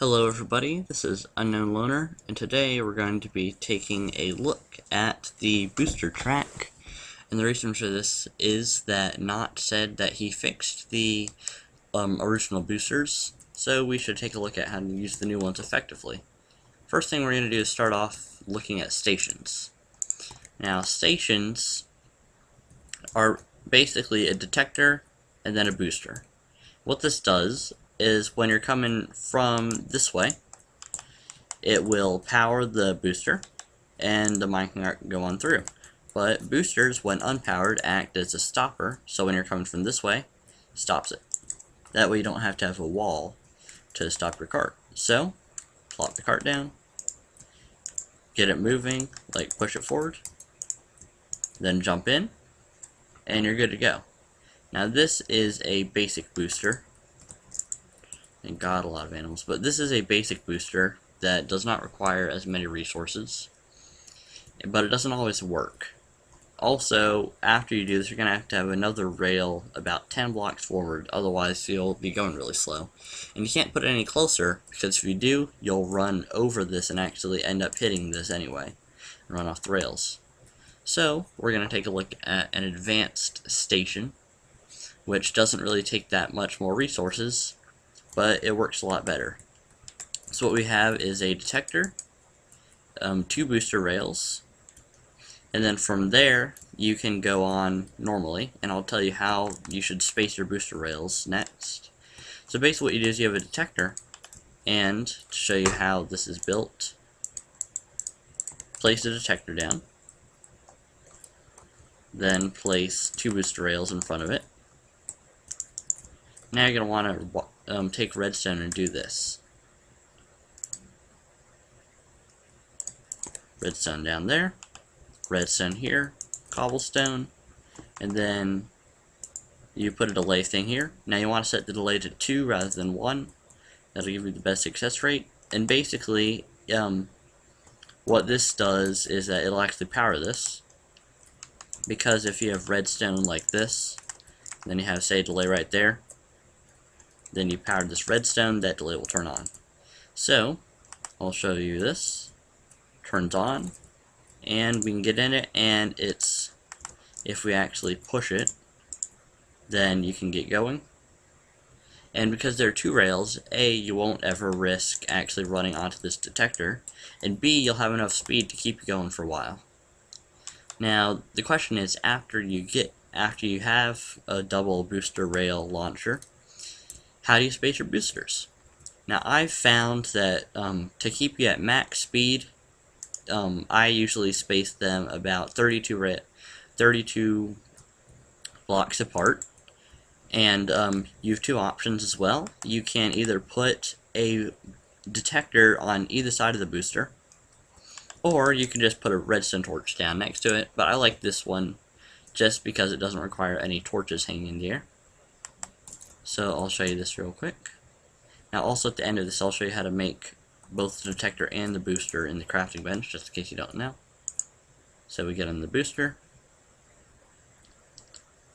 Hello everybody, this is Unknown Loner, and today we're going to be taking a look at the booster track. And the reason for this is that Knot said that he fixed the original boosters, so we should take a look at how to use the new ones effectively. First thing we're going to do is start off looking at stations. Now, stations are basically a detector and then a booster. What this does is when you're coming from this way, it will power the booster and the mine can go on through. But boosters, when unpowered, act as a stopper, so when you're coming from this way, stops it. That way you don't have to have a wall to stop your cart. So, plop the cart down, get it moving, like push it forward, then jump in, and you're good to go. Now this is a basic booster. Thank God, a lot of animals. But this is a basic booster that does not require as many resources. But it doesn't always work. Also, after you do this, you're going to have another rail about 10 blocks forward, otherwise you'll be going really slow. And you can't put it any closer, because if you do, you'll run over this and actually end up hitting this anyway, and run off the rails. So, we're going to take a look at an advanced station, which doesn't really take that much more resources, but it works a lot better. So what we have is a detector, 2 booster rails, and then from there you can go on normally, and I'll tell you how you should space your booster rails next. So basically what you do is you have a detector, and to show you how this is built, place the detector down, then place 2 booster rails in front of it. Now you're going to want to take redstone and do this. Redstone down there, redstone here, cobblestone, and then you put a delay thing here. Now you want to set the delay to 2 rather than 1. That'll give you the best success rate. And basically, what this does is that it'll actually power this. Because if you have redstone like this, then you have, say, a delay right there, then you power this redstone, that delay will turn on. So, I'll show you this. Turns on, and we can get in it, and it's, if we actually push it, then you can get going. And because there are 2 rails, A, you won't ever risk actually running onto this detector, and B, you'll have enough speed to keep you going for a while. Now, the question is, after you have a double booster rail launcher, how do you space your boosters? Now, I've found that to keep you at max speed, I usually space them about 32 blocks apart. And you have 2 options as well. You can either put a detector on either side of the booster, or you can just put a redstone torch down next to it. But I like this one just because it doesn't require any torches hanging in the air. So I'll show you this real quick. Now also at the end of this, I'll show you how to make both the detector and the booster in the crafting bench, just in case you don't know. So we get on the booster,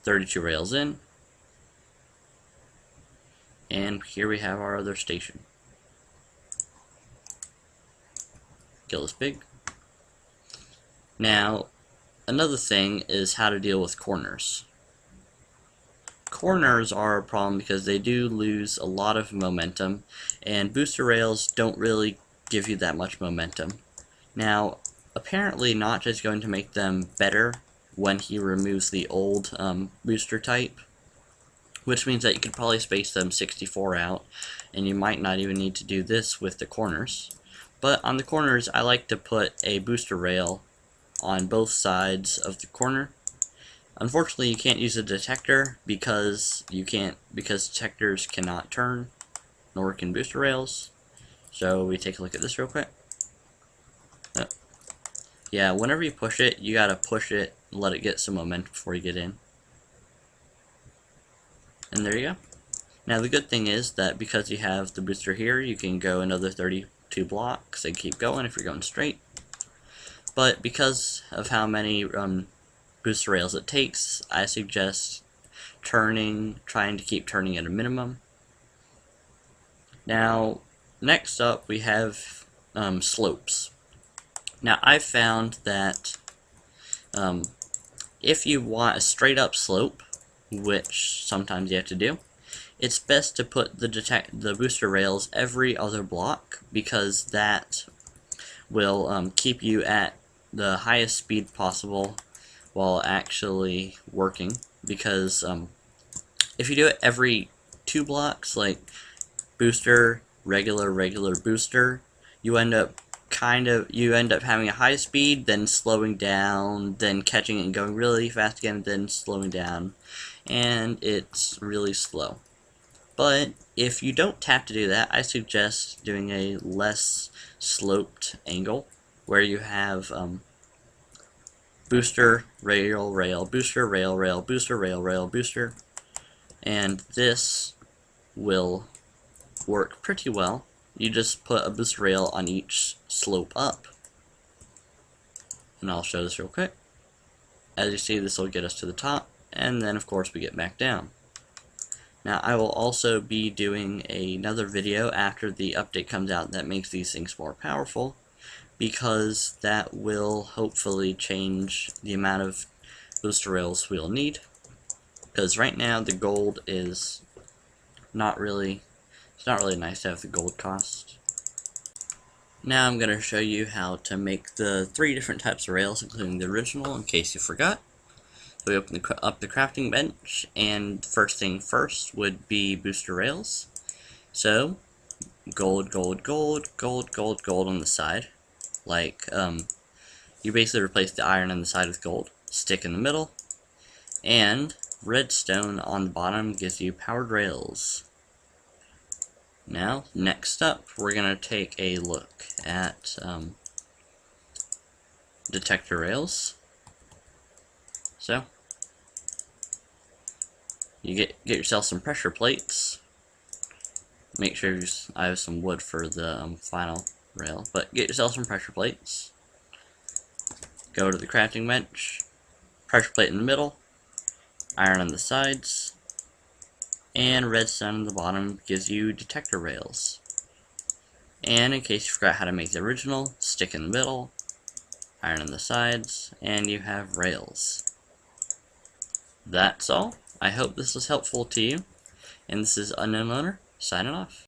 32 rails in, and here we have our other station. Kill this pig. Now, another thing is how to deal with corners. Corners are a problem because they do lose a lot of momentum, and booster rails don't really give you that much momentum. Now, apparently Notch is going to make them better when he removes the old booster type, which means that you could probably space them 64 out, and you might not even need to do this with the corners. But on the corners, I like to put a booster rail on both sides of the corner. Unfortunately, you can't use a detector because detectors cannot turn, nor can booster rails. So we take a look at this real quick. Yeah, whenever you push it, you gotta push it and let it get some momentum before you get in. And there you go. Now the good thing is that because you have the booster here, you can go another 32 blocks and keep going if you're going straight. But because of how many booster rails it takes, I suggest trying to keep turning at a minimum. Now, next up we have slopes. Now I've found that if you want a straight up slope, which sometimes you have to do, it's best to put the booster rails every other block, because that will keep you at the highest speed possible while actually working. Because if you do it every 2 blocks, like booster, regular, booster, you end up having a high speed, then slowing down, then catching it and going really fast again, then slowing down, and it's really slow. But if you don't have to do that, I suggest doing a less sloped angle, where you have booster, rail, booster, rail, booster, rail, booster, and this will work pretty well. You just put a booster rail on each slope up. And I'll show this real quick. As you see, this will get us to the top, and then of course we get back down. Now I will also be doing another video after the update comes out that makes these things more powerful, because that will hopefully change the amount of booster rails we'll need. Because right now the gold is not really nice to have the gold cost. Now I'm going to show you how to make the 3 different types of rails, including the original, in case you forgot. So we open up the crafting bench, and first thing first would be booster rails. So gold on the side. Like you basically replace the iron on the side with gold, stick in the middle, and redstone on the bottom gives you powered rails. Now, next up, we're going to take a look at detector rails. So, you get yourself some pressure plates. Make sure I have some wood for the final rail, but get yourself some pressure plates. Go to the crafting bench, pressure plate in the middle, iron on the sides, and redstone on the bottom gives you detector rails. And in case you forgot how to make the original, stick in the middle, iron on the sides, and you have rails. That's all. I hope this was helpful to you, and this is Unknown Loner, signing off.